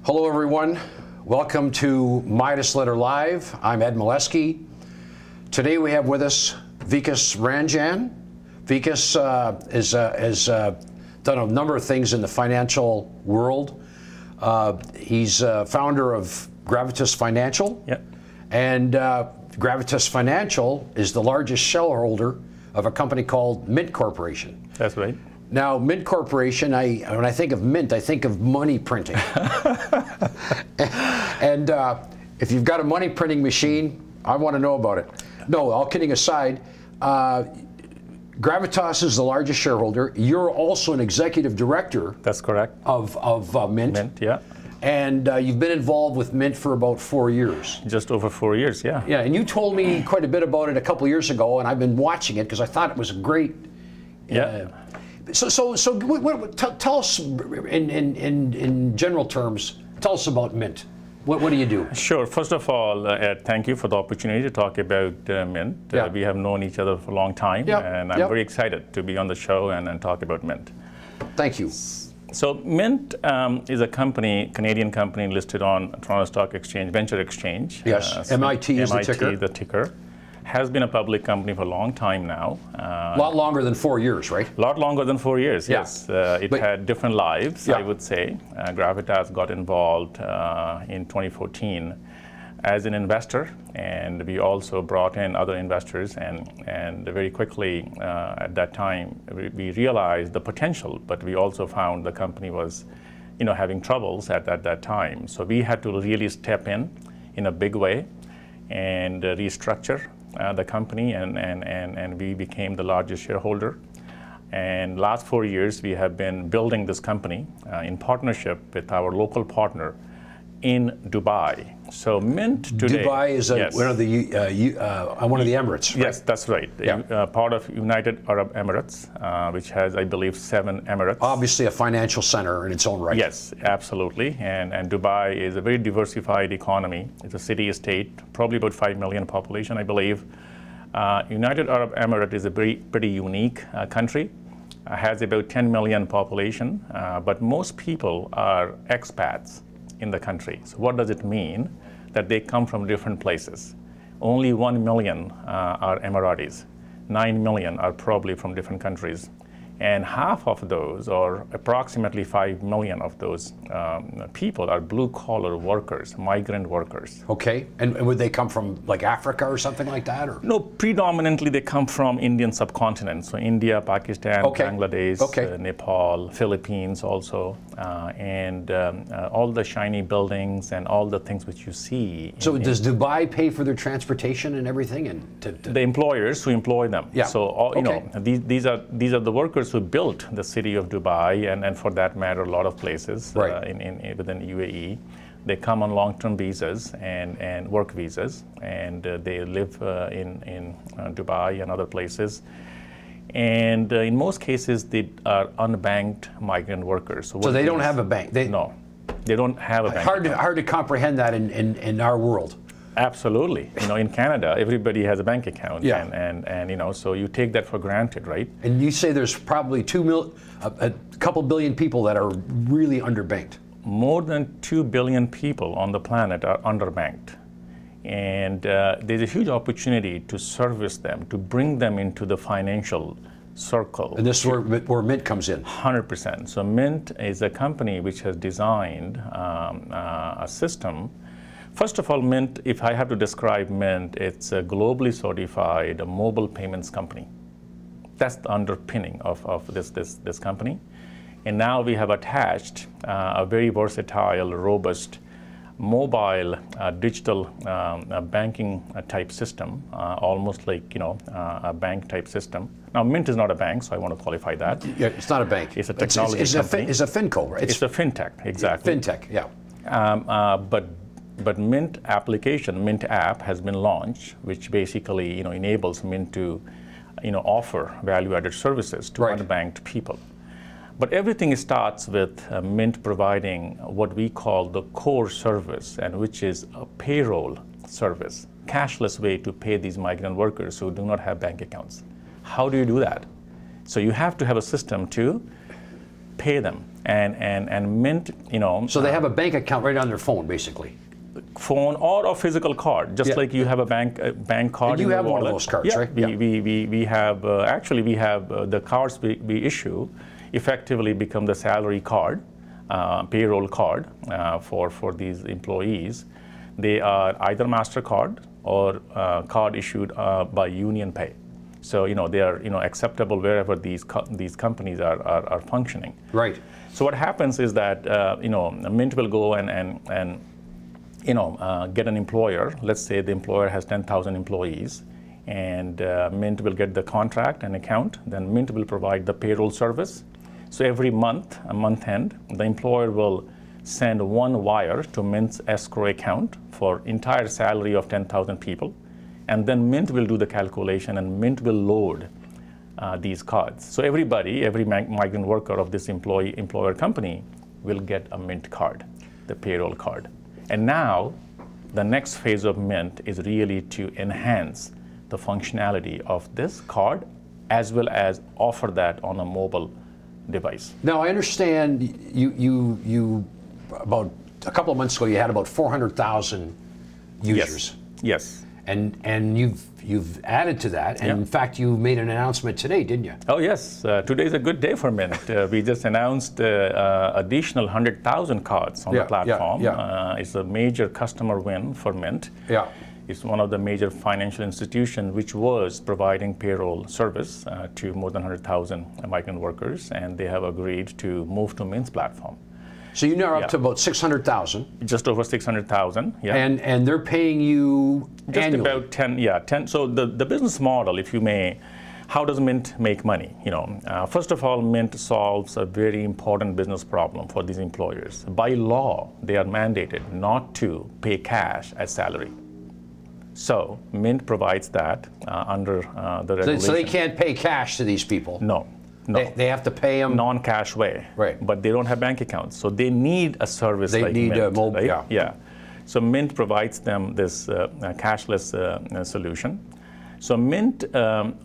Hello, everyone. Welcome to Midas Letter Live. I'm Ed Molesky. Today we have with us Vikas Ranjan. Vikas has done a number of things in the financial world. He's founder of Gravitas Financial. Yep. And Gravitas Financial is the largest shareholder of a company called Mint Corporation. That's right. Now, Mint Corporation, when I think of Mint, I think of money printing. And if you've got a money printing machine, I want to know about it. No, all kidding aside, Gravitas is the largest shareholder. You're also an executive director. That's correct. Of Mint. Mint, yeah. And you've been involved with Mint for about 4 years. Just over 4 years, yeah. Yeah, and you told me quite a bit about it a couple years ago, and I've been watching it because I thought it was a great. Yeah. So tell us in general terms. Tell us about Mint. What do you do? Sure. First of all, Ed, thank you for the opportunity to talk about Mint. Yeah. We have known each other for a long time, Yep. and I'm very excited to be on the show and talk about Mint. Thank you. So Mint is a company, Canadian company listed on Toronto Stock Exchange, Venture Exchange. Yes, MIT is the ticker. MIT, the ticker. Has been a public company for a long time now. A lot longer than 4 years, right? A lot longer than 4 years, Yeah. yes. It had different lives, Yeah. I would say. Gravitas got involved in 2014 as an investor, and we also brought in other investors, and very quickly at that time we realized the potential, but we also found the company was having troubles at that time. So we had to really step in a big way and restructure the company, and we became the largest shareholder. And last 4 years, we have been building this company in partnership with our local partner in Dubai. So Mint today. Dubai is yes. one of the Emirates, right? Yes, that's right. Yeah. Part of United Arab Emirates, which has, I believe, 7 emirates. Obviously a financial center in its own right. Yes, absolutely. And Dubai is a very diversified economy. It's a city-state, probably about 5 million population, I believe. United Arab Emirates is a pretty unique country. Has about 10 million population, but most people are expats in the country. So what does it mean? That they come from different places. Only 1 million are Emiratis. 9 million are probably from different countries. And half of those, or approximately 5 million of those people, are blue-collar workers, migrant workers. Okay, and would they come from like Africa or something like that? Or? No, predominantly they come from Indian subcontinent. So India, Pakistan, Bangladesh, Nepal, Philippines also, and all the shiny buildings and all the things which you see. So does Dubai pay for their transportation and everything? And the employers who employ them. Yeah. So these are the workers who built the city of Dubai, and for that matter, a lot of places within UAE. They come on long-term visas and work visas, and they live in Dubai and other places. And in most cases, they are unbanked migrant workers. So they don't have a bank? No, they don't have a bank. Hard to comprehend that in our world. Absolutely. In Canada, everybody has a bank account. Yeah. And so you take that for granted, right? And you say there's probably a couple billion people that are really underbanked. More than 2 billion people on the planet are underbanked. And there's a huge opportunity to service them, to bring them into the financial circle. And this is where Mint comes in. 100%. So Mint is a company which has designed a system. First of all, Mint, if I have to describe Mint, it's a globally certified mobile payments company. That's the underpinning of this company. And now we have attached a very versatile, robust, mobile, digital banking type system, almost like a bank type system. Now, Mint is not a bank, so I want to qualify that. Yeah, it's not a bank. It's a technology company. It's a finco, right? It's a fintech, exactly. Fintech, yeah. But Mint application, Mint app has been launched, which basically enables Mint to offer value-added services to unbanked people. But everything starts with Mint providing what we call the core service, and which is a payroll service, cashless way to pay these migrant workers who do not have bank accounts. How do you do that? So you have to have a system to pay them. And Mint, So they have a bank account right on their phone, basically. Phone or a physical card, just like you have a bank card. And you in have your one wallet. of those cards, right? We have actually we have the cards we issue effectively become the salary card, payroll card for these employees. They are either MasterCard or card issued by Union Pay. So they are acceptable wherever these companies are functioning. Right. So what happens is that Mint will go and get an employer. Let's say the employer has 10,000 employees, and Mint will get the contract and account. Then Mint will provide the payroll service. So every month, a month end, the employer will send one wire to Mint's escrow account for entire salary of 10,000 people. And then Mint will do the calculation, and Mint will load these cards. So every migrant worker of this employer company will get a Mint card, the payroll card. And now, the next phase of Mint is really to enhance the functionality of this card, as well as offer that on a mobile device. Now, I understand you about a couple of months ago, you had about 400,000 users. Yes. And you've added to that, and in fact, you made an announcement today, didn't you? Oh yes, today's a good day for Mint. We just announced additional 100,000 cards on the platform. It's a major customer win for Mint. Yeah. It's one of the major financial institutions which was providing payroll service to more than 100,000 migrant workers, and they have agreed to move to Mint's platform. So you're now up to about 600,000. Just over 600,000, yeah. And they're paying you just annually. About 10. So the business model, if you may, how does Mint make money? First of all, Mint solves a very important business problem for these employers. By law, they are mandated not to pay cash as salary. So Mint provides that under the regulation. So they can't pay cash to these people? No. They have to pay them non-cash way, right? But they don't have bank accounts, so they need a service like Mint. They need a mobile, right? Yeah. So Mint provides them this cashless solution. So Mint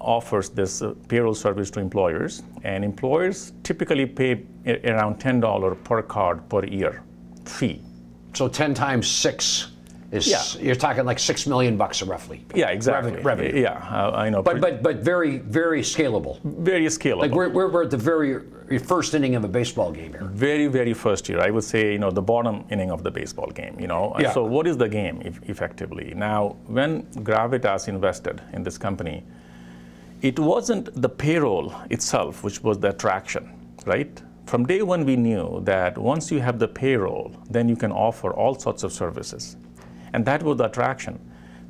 offers this payroll service to employers, and employers typically pay around $10 per card per year fee. So 10 times 6 is, you're talking like $6 million roughly. Yeah, exactly. Revenue. Yeah, I know. But very, very scalable. Very scalable. Like we're at the very first inning of a baseball game here. Very, very first year. I would say, the bottom inning of the baseball game, Yeah. So what is the game, effectively? Now, when Gravitas invested in this company, it wasn't the payroll itself which was the attraction, right? From day one, we knew that once you have the payroll, then you can offer all sorts of services. And that was the attraction.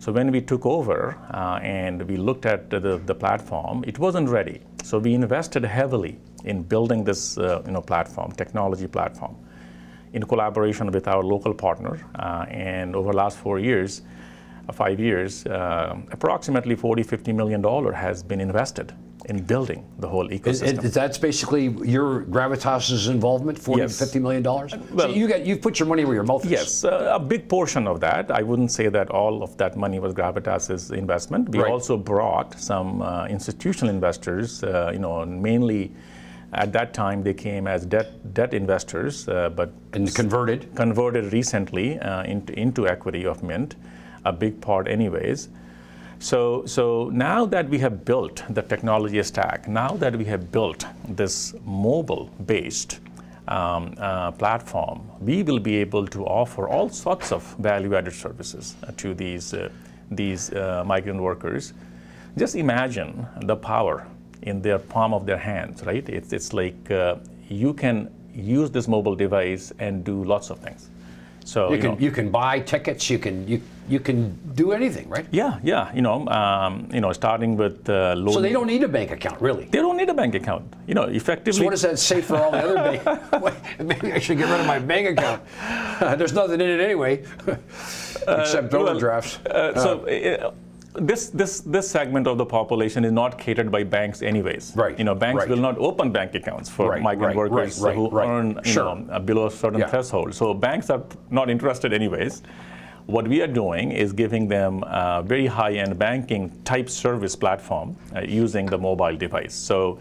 So when we took over and we looked at the platform, it wasn't ready. So we invested heavily in building this platform, technology platform, in collaboration with our local partner. And over the last 5 years, approximately $40–50 million has been invested in building the whole ecosystem. That's basically your Gravitas's involvement, $40–50 million? Well, so you've put your money where your mouth is. Yes, a big portion of that. I wouldn't say that all of that money was Gravitas's investment. We also brought some institutional investors, mainly at that time they came as debt investors, and converted recently into equity of Mint, a big part anyways. So now that we have built the technology stack, now that we have built this mobile-based platform, we will be able to offer all sorts of value-added services to these migrant workers. Just imagine the power in their palm of their hands, right? It's like you can use this mobile device and do lots of things. So you can buy tickets. You can do anything, right? Yeah. Starting with loan. So they don't need a bank account, really. They don't need a bank account. Effectively. So what does that say for all the other banks? Maybe I should get rid of my bank account. There's nothing in it anyway, except overdrafts. This segment of the population is not catered by banks anyways. Right. Banks will not open bank accounts for migrant workers who earn below a certain threshold. So banks are not interested anyways. What we are doing is giving them a very high-end banking type service platform using the mobile device. So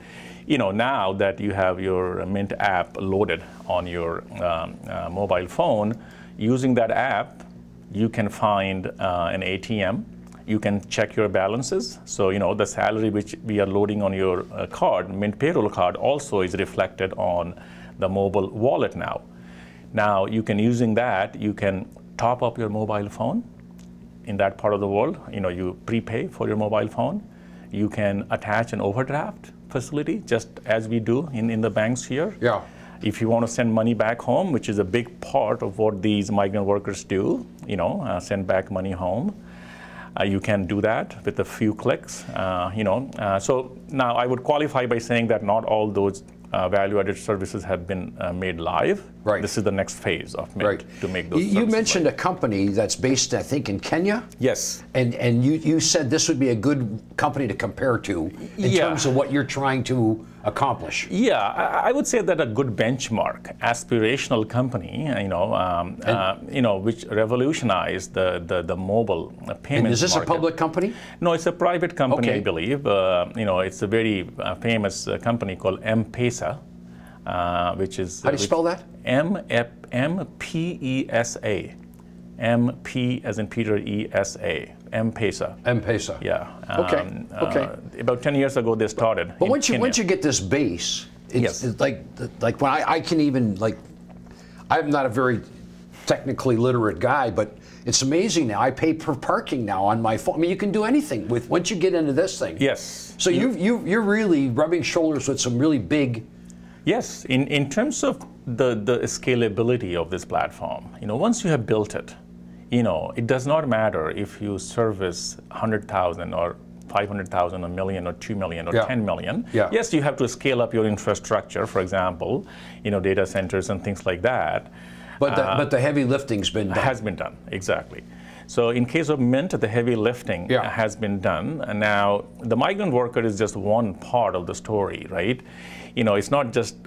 now that you have your Mint app loaded on your mobile phone, using that app, you can find an ATM. You can check your balances. So, the salary which we are loading on your card, Mint payroll card, also is reflected on the mobile wallet now. Now, using that, you can top up your mobile phone in that part of the world. You prepay for your mobile phone. You can attach an overdraft facility, just as we do in the banks here. Yeah. If you want to send money back home, which is a big part of what these migrant workers do, send back money home. You can do that with a few clicks, So now I would qualify by saying that not all those value-added services have been made live. Right. This is the next phase of Mint to make those You mentioned a company that's based, I think, in Kenya? Yes. And you said this would be a good company to compare to in terms of what you're trying to accomplish. Yeah, I would say that a good benchmark, aspirational company, which revolutionized the mobile payments And is this market. a public company? No, it's a private company, I believe. It's a very famous company called M-Pesa, which is... How do you spell that? M-P-E-S-A. M-P as in Peter, E-S-A. M-Pesa. M-Pesa. Yeah. Okay. About 10 years ago they started. But once you get this base, it's like when I can even, I'm not a very technically literate guy, but it's amazing now. I pay for parking now on my phone. I mean, you can do anything once you get into this thing. Yes. So you're really rubbing shoulders with some really big. Yes. In terms of the scalability of this platform, once you have built it, it does not matter if you service 100,000 or 500,000, a million or 2 million or 10 million. Yeah. Yes, you have to scale up your infrastructure, for example, data centers and things like that. But the heavy lifting's been done. Has been done, exactly. So in case of Mint, the heavy lifting has been done. And now the migrant worker is just one part of the story, right? It's not just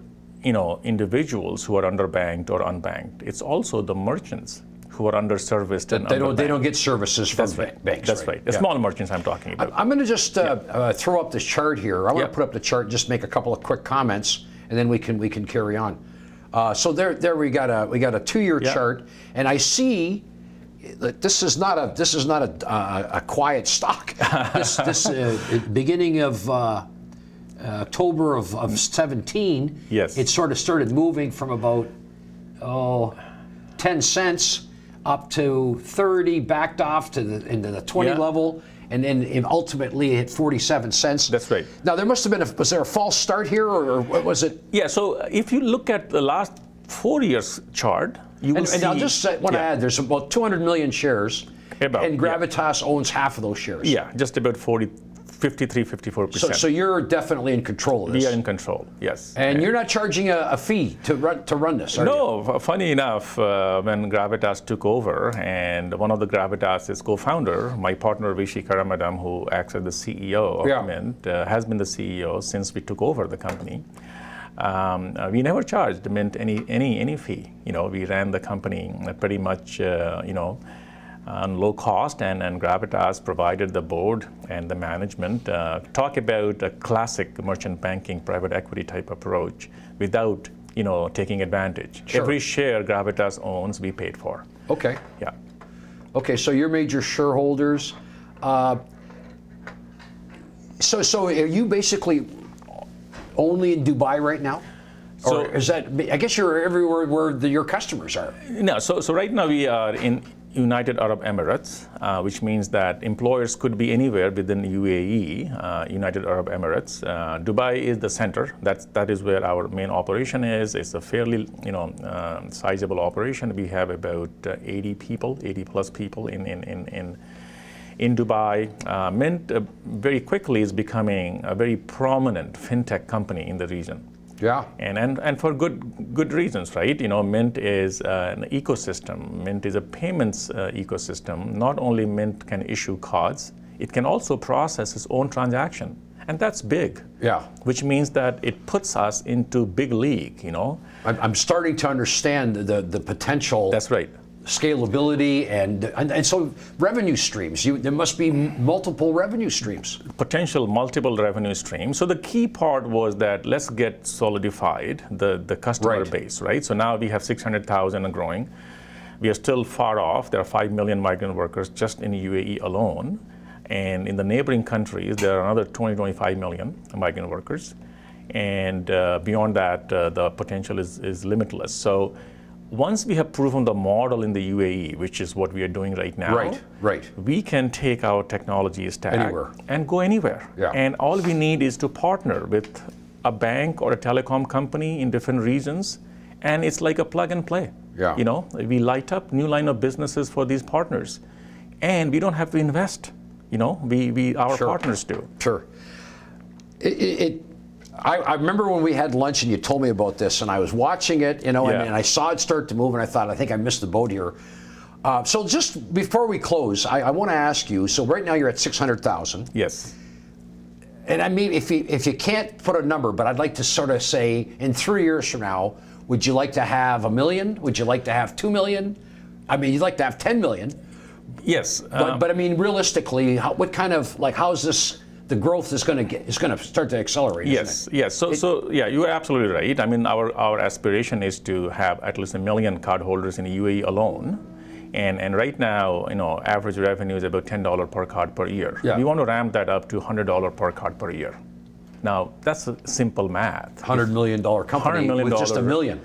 individuals who are underbanked or unbanked. It's also the merchants who are underserviced and underbanked. They don't get services from banks. That's right. The small merchants I'm talking about. I'm going to just throw up this chart here. I want to put up the chart, just make a couple of quick comments, and then we can carry on. So there we got a 2-year chart, and I see that this is not a quiet stock. This beginning of October of 17, it sort of started moving from about 10 cents up to 30, backed off to into the 20 level, and then ultimately hit 47 cents. That's right. Now there must have been was there a false start here, or what was it? Yeah. So if you look at the last 4 years chart, you will see. And I'll just want to add, there's about 200 million shares, and Gravitas owns half of those shares. Yeah, just about 53-54%. So you're definitely in control of this. We are in control, yes. And you're not charging a fee to run this, are you? No, funny enough, when Gravitas took over, and one of the Gravitas' co-founder, my partner Vishy Karamadam, who acts as the CEO of Mint, has been the CEO since we took over the company. We never charged Mint any fee. We ran the company pretty much, on low cost, and Gravitas provided the board and the management. Talk about a classic merchant banking, private equity type approach without, taking advantage. Sure. Every share Gravitas owns, we paid for. Okay. Yeah. Okay, so your major shareholders. So are you basically only in Dubai right now? Or is that, I guess you're everywhere where your customers are. No, so right now we are in United Arab Emirates, which means that employers could be anywhere within UAE, United Arab Emirates. Dubai is the center. That is where our main operation is. It's a fairly, sizable operation. We have about 80 plus people in Dubai. Mint very quickly is becoming a very prominent fintech company in the region. Yeah. And for good reasons, right? Mint is an ecosystem. Mint is a payments ecosystem. Not only Mint can issue cards, it can also process its own transaction. And that's big. Yeah. Which means that it puts us into big league, I'm starting to understand the potential. That's right. scalability and so revenue streams. There must be multiple revenue streams. Potential multiple revenue streams. So the key part was that let's get solidified the customer base, right? So now we have 600,000 and growing. We are still far off. There are 5 million migrant workers just in UAE alone. And in the neighboring countries, there are another 25 million migrant workers. And beyond that, the potential is limitless. So once we have proven the model in the UAE, which is what we are doing right now, we can take our technology stack and go anywhere. Yeah. And all we need is to partner with a bank or a telecom company in different regions, and it's like a plug and play. Yeah. You know, we light up new line of businesses for these partners, and we don't have to invest. You know, our partners do. Sure. I remember when we had lunch and you told me about this, and I was watching it, you know, and I saw it start to move, and I thought, I think I missed the boat here. So just before we close, I want to ask you, so right now you're at 600,000. Yes. And I mean, if you can't put a number, but I'd like to sort of say, in 3 years from now, would you like to have 1 million? Would you like to have 2 million? I mean, you'd like to have 10 million. Yes. But I mean, realistically, what kind of, like, how's this, the growth is going to start to accelerate? Yes, yes. So yeah, you're absolutely right. I mean, our aspiration is to have at least 1 million cardholders in the UAE alone. And right now, you know, average revenue is about $10 per card per year. Yeah. We want to ramp that up to $100 per card per year. Now, that's a simple math. $100 million company $100 million with just 1 million.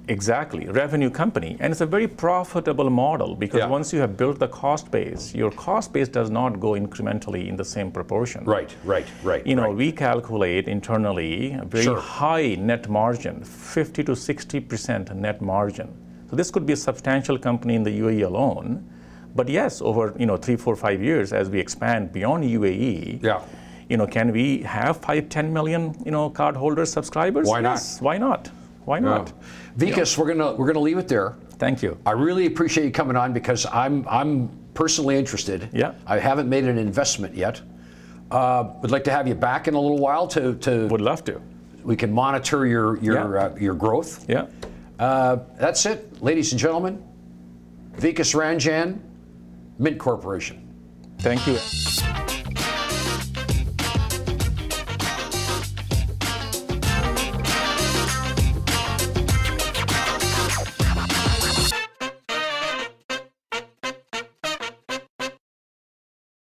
Exactly, revenue company. And it's a very profitable model because once you have built the cost base, your cost base does not go incrementally in the same proportion. Right. You know, we calculate internally a very high net margin, 50 to 60% net margin. So this could be a substantial company in the UAE alone. But yes, over 3, 4, 5 years, as we expand beyond UAE, you know, can we have 5, 10 million, cardholder subscribers? Why not? Yes, why not? Why not? Vikas, we're gonna leave it there. Thank you. I really appreciate you coming on because I'm personally interested. Yeah. I haven't made an investment yet. Would like to have you back in a little while to. Would love to. We can monitor your growth. Yeah. That's it, ladies and gentlemen. Vikas Ranjan, Mint Corporation. Thank you.